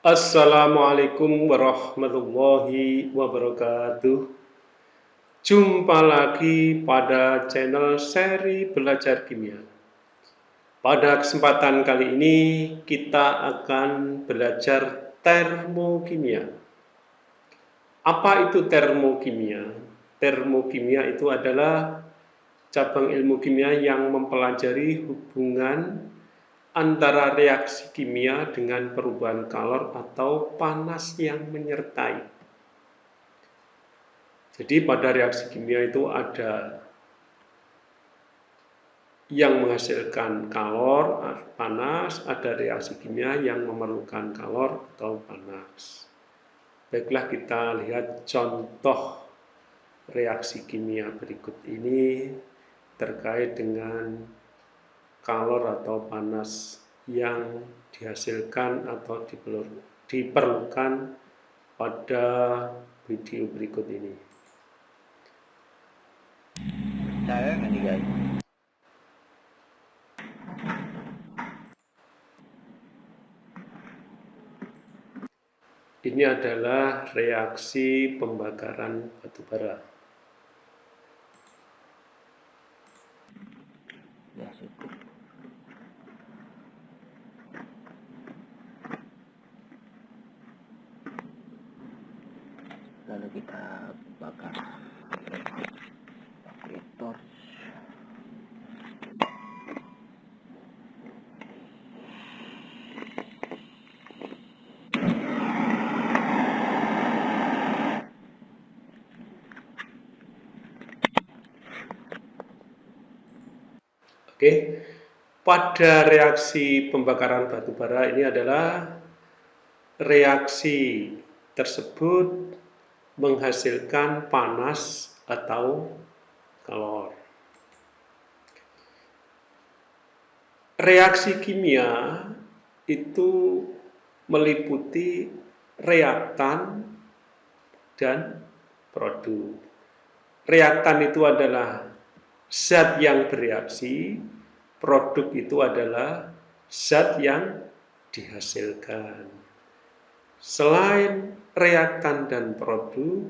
Assalamualaikum warahmatullahi wabarakatuh. Jumpa lagi pada channel seri belajar kimia. Pada kesempatan kali ini kita akan belajar termokimia. Apa itu termokimia? Termokimia itu adalah cabang ilmu kimia yang mempelajari hubungan antara reaksi kimia dengan perubahan kalor atau panas yang menyertai. Jadi pada reaksi kimia itu ada yang menghasilkan kalor, panas, ada reaksi kimia yang memerlukan kalor atau panas. Baiklah, kita lihat contoh reaksi kimia berikut ini terkait dengan kalor atau panas yang dihasilkan atau diperlukan pada video berikut ini. Ini adalah reaksi pembakaran batu bara. Ya, cukup. Lalu kita bakar pakai torch. Oke, pada reaksi pembakaran batu bara ini adalah reaksi tersebut menghasilkan panas atau kalor. Reaksi kimia itu meliputi reaktan dan produk. Reaktan itu adalah zat yang bereaksi, produk itu adalah zat yang dihasilkan. Selain reaktan dan produk,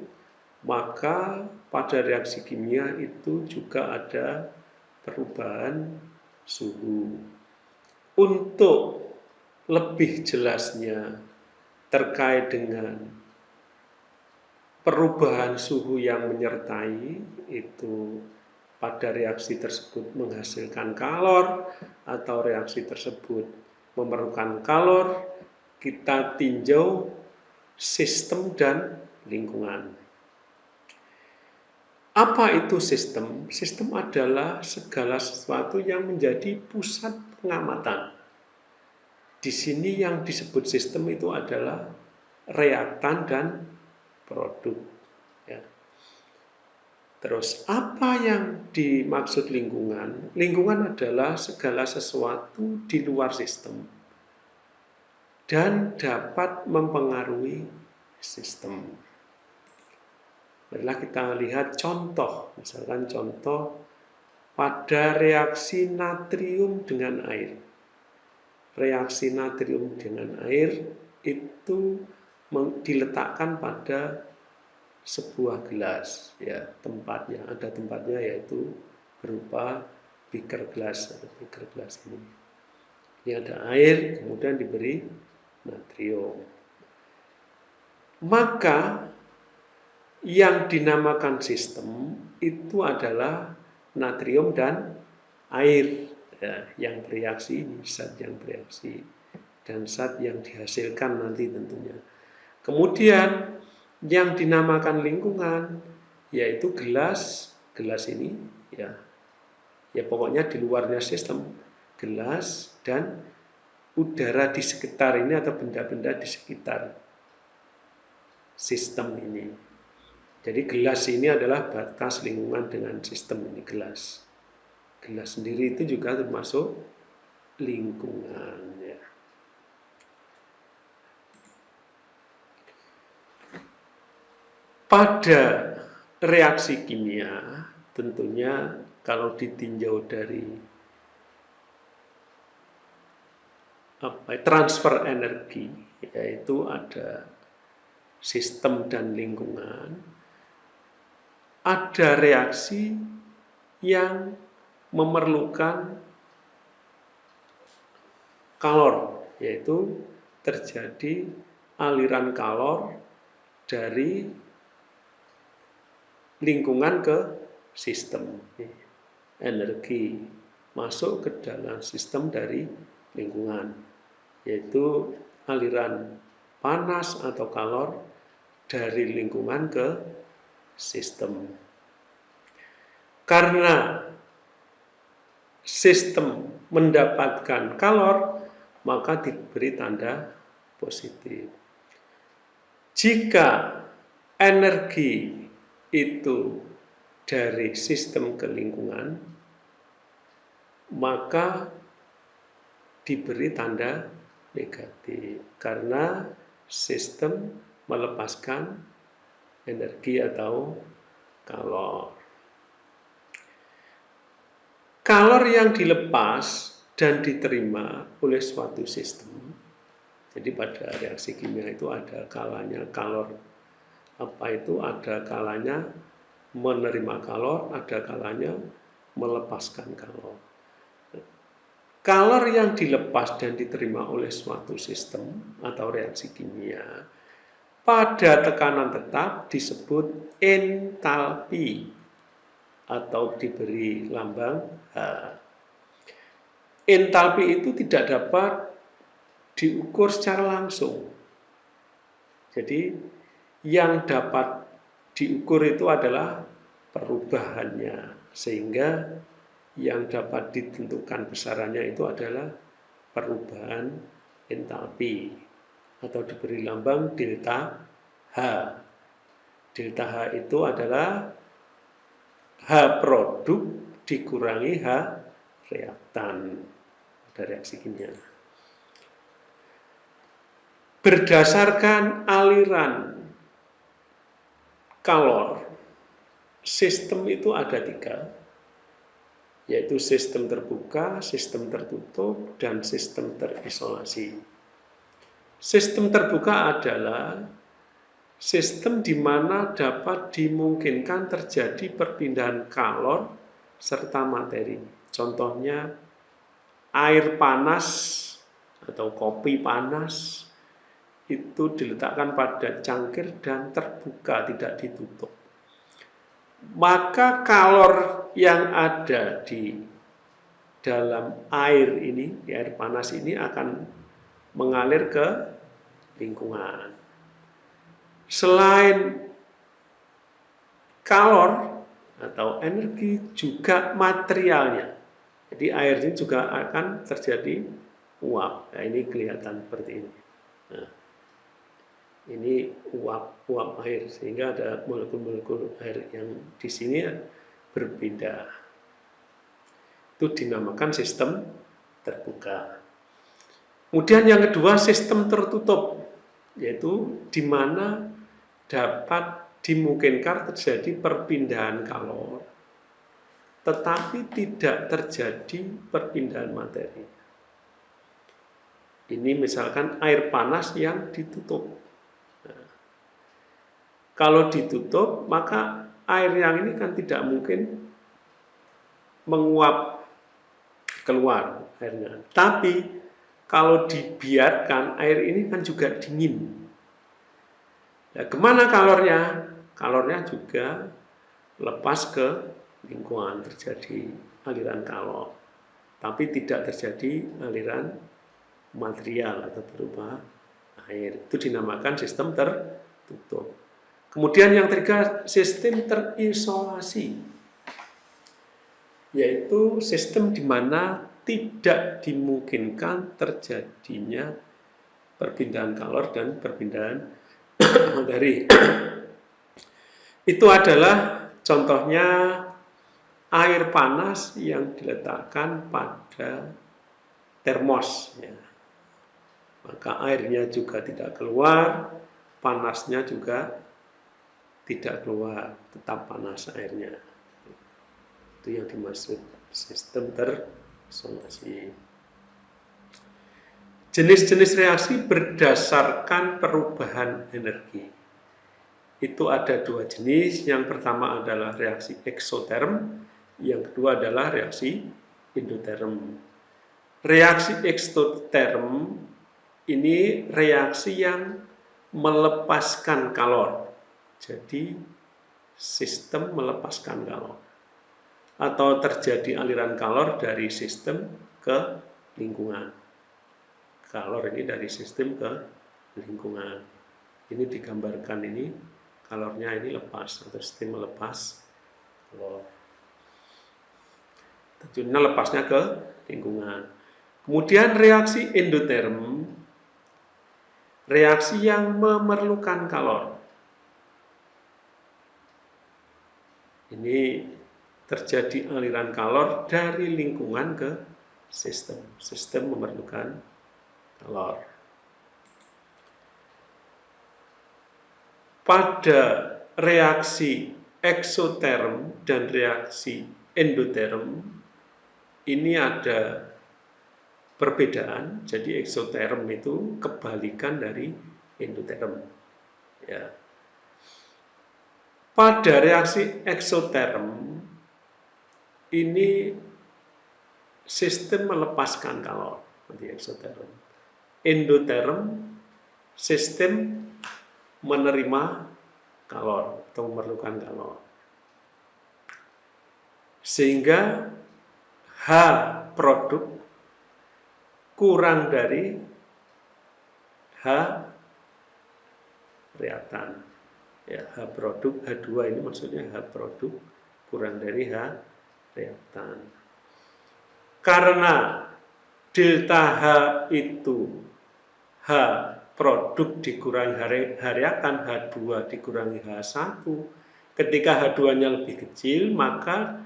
maka pada reaksi kimia itu juga ada perubahan suhu. Untuk lebih jelasnya terkait dengan perubahan suhu yang menyertai itu pada reaksi tersebut menghasilkan kalor atau reaksi tersebut memerlukan kalor, kita tinjau sistem dan lingkungan. Apa itu sistem? Sistem adalah segala sesuatu yang menjadi pusat pengamatan. Di sini yang disebut sistem itu adalah reaktan dan produk. Ya. Terus apa yang dimaksud lingkungan? Lingkungan adalah segala sesuatu di luar sistem dan dapat mempengaruhi sistem. Marilah kita lihat contoh, misalkan contoh pada reaksi natrium dengan air. Reaksi natrium dengan air itu diletakkan pada sebuah gelas, ya, ada tempatnya yaitu berupa beaker glass atau beaker glass ini. Ini ada air, kemudian diberi natrium. Maka yang dinamakan sistem itu adalah natrium dan air, ya, yang bereaksi ini, zat yang bereaksi dan zat yang dihasilkan nanti tentunya. Kemudian yang dinamakan lingkungan yaitu gelas ini, ya pokoknya di luarnya sistem, gelas dan udara di sekitar ini atau benda-benda di sekitar sistem ini. Jadi gelas ini adalah batas lingkungan dengan sistem ini, gelas. Gelas sendiri itu juga termasuk lingkungan, ya. Pada reaksi kimia, tentunya kalau ditinjau dari transfer energi, yaitu ada sistem dan lingkungan, ada reaksi yang memerlukan kalor, yaitu terjadi aliran kalor dari lingkungan ke sistem. Energi masuk ke dalam sistem dari lingkungan, yaitu aliran panas atau kalor dari lingkungan ke sistem. Karena sistem mendapatkan kalor, maka diberi tanda positif. Jika energi itu dari sistem ke lingkungan, maka diberi tanda negatif karena sistem melepaskan energi atau kalor. Kalor yang dilepas dan diterima oleh suatu sistem, jadi pada reaksi kimia itu ada kalanya kalor, ada kalanya menerima kalor, ada kalanya melepaskan kalor. Kalor yang dilepas dan diterima oleh suatu sistem atau reaksi kimia pada tekanan tetap disebut entalpi atau diberi lambang H. Entalpi itu tidak dapat diukur secara langsung. Jadi yang dapat diukur itu adalah perubahannya, sehingga yang dapat ditentukan besarannya itu adalah perubahan entalpi atau diberi lambang delta H. Delta H itu adalah H produk dikurangi H reaktan pada reaksi kimia. Berdasarkan aliran kalor, sistem itu ada 3, yaitu sistem terbuka, sistem tertutup, dan sistem terisolasi. Sistem terbuka adalah sistem di mana dapat dimungkinkan terjadi perpindahan kalor serta materi. Contohnya air panas atau kopi panas itu diletakkan pada cangkir dan terbuka, tidak ditutup. Maka kalor yang ada di dalam air ini, di air panas ini akan mengalir ke lingkungan. Selain kalor atau energi, juga materialnya. Jadi air ini juga akan terjadi uap. Nah, ini kelihatan seperti ini. Nah, ini uap air, sehingga ada molekul-molekul air yang di sini berbeda. Itu dinamakan sistem terbuka. Kemudian yang kedua, sistem tertutup, yaitu di mana dapat dimungkinkan terjadi perpindahan kalor, tetapi tidak terjadi perpindahan materi. Ini misalkan air panas yang ditutup. Kalau ditutup, maka air yang ini kan tidak mungkin menguap keluar airnya. Tapi kalau dibiarkan, air ini kan juga dingin. Nah, kemana kalornya? Kalornya juga lepas ke lingkungan, terjadi aliran kalor. Tapi tidak terjadi aliran material atau berupa air. Itu dinamakan sistem tertutup. Kemudian yang ketiga, sistem terisolasi, yaitu sistem di mana tidak dimungkinkan terjadinya perpindahan kalor dan perpindahan materi. Itu adalah contohnya air panas yang diletakkan pada termos. Maka airnya juga tidak keluar, panasnya juga tidak keluar, tetap panas airnya. Itu yang dimaksud sistem terisolasi. Jenis-jenis reaksi berdasarkan perubahan energi. Itu ada dua jenis. Yang pertama adalah reaksi eksoterm, yang kedua adalah reaksi endoterm. Reaksi eksoterm ini reaksi yang melepaskan kalor. Jadi sistem melepaskan kalor. Atau terjadi aliran kalor dari sistem ke lingkungan. Kalor ini dari sistem ke lingkungan. Ini digambarkan ini, kalornya ini lepas, atau sistem melepas kalor. Tentunya lepasnya ke lingkungan. Kemudian reaksi endoterm, reaksi yang memerlukan kalor. Ini terjadi aliran kalor dari lingkungan ke sistem. Sistem memerlukan kalor. Pada reaksi eksoterm dan reaksi endoterm ini ada perbedaan. Jadi eksoterm itu kebalikan dari endoterm. Ya. Pada reaksi eksoterm ini sistem melepaskan kalor, seperti eksoterm. Endoterm sistem menerima kalor atau memerlukan kalor. Sehingga H produk kurang dari H reaktan. Ya, H produk, H2 ini maksudnya H produk kurang dari H reaktan. Karena delta H itu H produk dikurangi H reaktan, H2 dikurangi H1. Ketika H2-nya lebih kecil, maka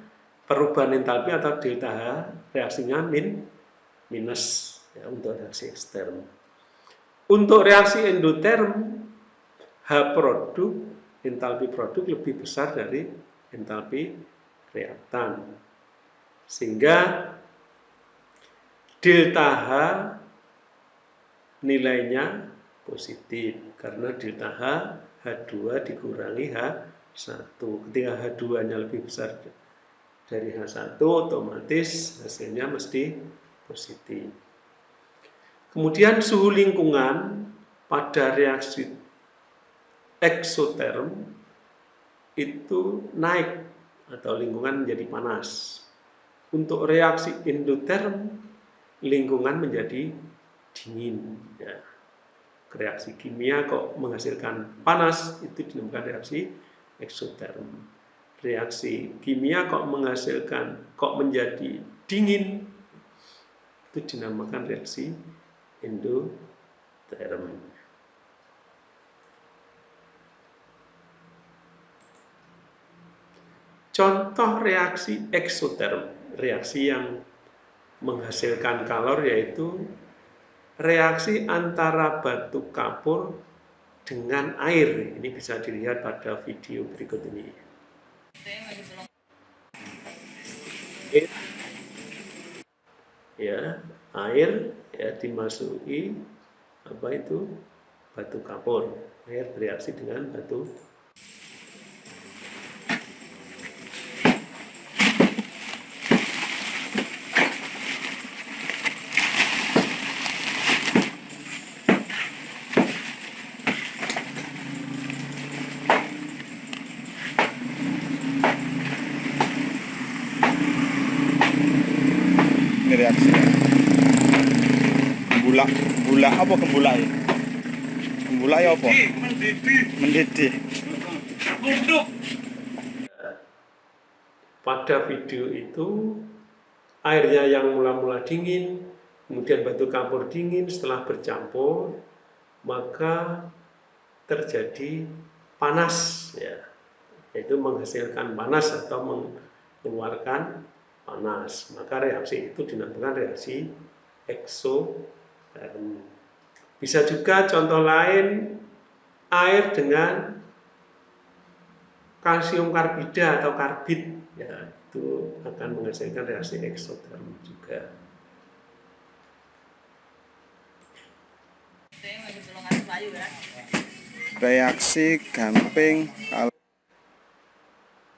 perubahan entalpi atau delta H reaksinya minus ya, untuk reaksi ekstern. Untuk reaksi endoterm, H produk, entalpi produk lebih besar dari entalpi reaktan. Sehingga delta H nilainya positif karena delta H H2 dikurangi H1. Ketika H2-nya lebih besar dari H1, otomatis hasilnya mesti positif. Kemudian suhu lingkungan pada reaksi eksoterm itu naik atau lingkungan menjadi panas. Untuk reaksi endoterm, lingkungan menjadi dingin. Ya. Reaksi kimia kok menghasilkan panas, itu dinamakan reaksi eksoterm. Reaksi kimia kok menghasilkan, kok menjadi dingin, itu dinamakan reaksi endoterm. Contoh reaksi eksoterm, reaksi yang menghasilkan kalor yaitu reaksi antara batu kapur dengan air. Ini bisa dilihat pada video berikut ini. Ya, air ya dimasuki apa itu batu kapur. Air bereaksi dengan batu. Ini reaksinya. Gula apa gembula ya? Gembula ya apa? Mendidih. Pada video itu airnya yang mula-mula dingin, kemudian batu kapur dingin, setelah bercampur maka terjadi panas ya, yaitu menghasilkan panas atau mengeluarkan panas. Maka reaksi itu dinamakan reaksi eksoterm. Bisa juga contoh lain, air dengan kalsium karbida atau karbit, ya, itu akan menghasilkan reaksi eksoterm juga. Reaksi gamping kalau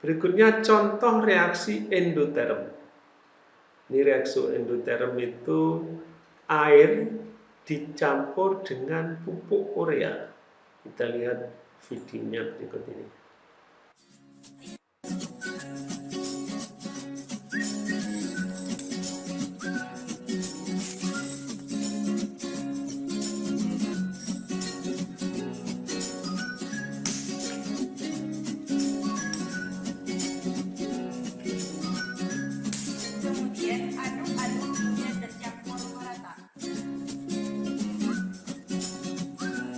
Berikutnya contoh reaksi endoterm. Ini reaksi endoterm itu air dicampur dengan pupuk urea. Kita lihat videonya berikut ini. Kemudian aduk-aduk hingga tercampur merata.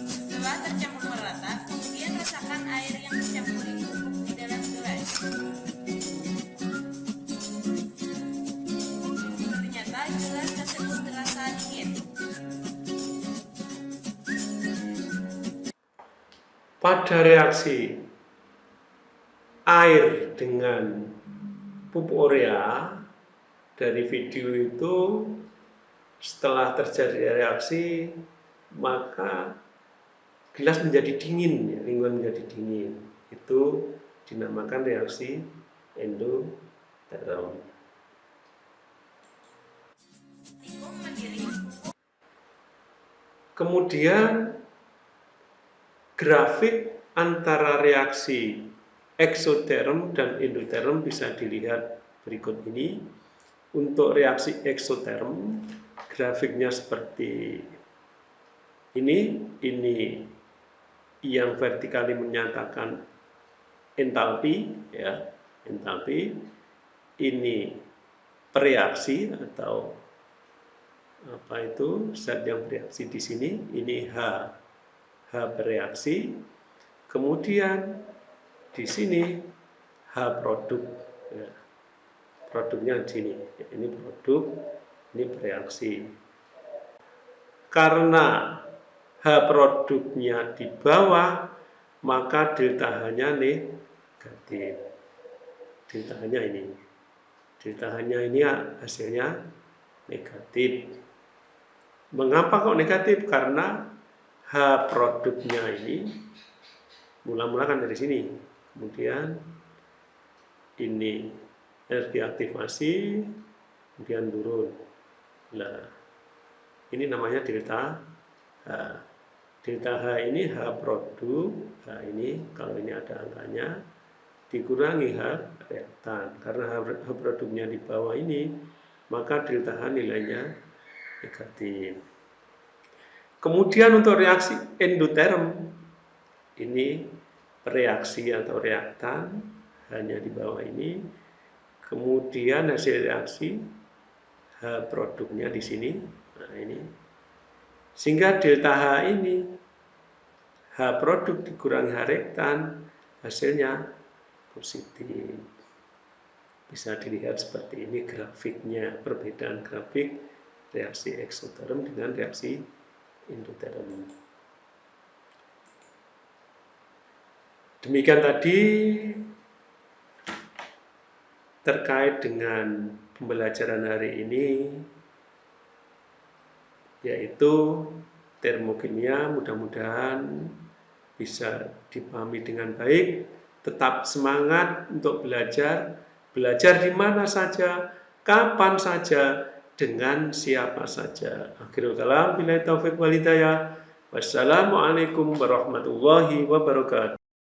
Setelah tercampur merata, kemudian rasakan air yang tercampur itu di dalam gelas. Ternyata gelas tersebut terasa dingin. Pada reaksi air dengan pupuk urea dari video itu, setelah terjadi reaksi maka gelas menjadi dingin, lingkungan menjadi dingin. Itu dinamakan reaksi endoterm. Tikung menggiring Kemudian grafik antara reaksi eksoterm dan endoterm bisa dilihat berikut ini. Untuk reaksi eksoterm, grafiknya seperti ini yang vertikali menyatakan entalpi, ya, entalpi. Ini bereaksi atau apa itu zat yang bereaksi di sini. Ini H bereaksi. Kemudian di sini H produk. Ya. Produknya di sini. Ini produk, ini bereaksi. Karena H produknya di bawah, maka delta H-nya negatif. Delta H-nya ini. Delta H-nya ini hasilnya negatif. Mengapa kok negatif? Karena H produknya ini mula-mula kan dari sini. Kemudian ini energi aktivasi, kemudian turun. Nah, ini namanya delta H. Delta H ini H produk, H ini kalau ini ada angkanya, dikurangi H reaktan. Karena H produknya di bawah ini, maka delta H nilainya negatif. Kemudian untuk reaksi endoterm, ini reaksi atau reaktan, hanya di bawah ini. Kemudian hasil reaksi H produknya di sini. Nah, ini. Sehingga delta H ini H produk dikurangi H reaktan, hasilnya positif. Bisa dilihat seperti ini grafiknya, perbedaan grafik reaksi eksoterm dengan reaksi endoterm. Demikian tadi terkait dengan pembelajaran hari ini, yaitu termokimia. Mudah-mudahan bisa dipahami dengan baik. Tetap semangat untuk belajar di mana saja, kapan saja, dengan siapa saja. Akhirul kalam, billahi taufiq wal hidayah. Wassalamualaikum warahmatullahi wabarakatuh.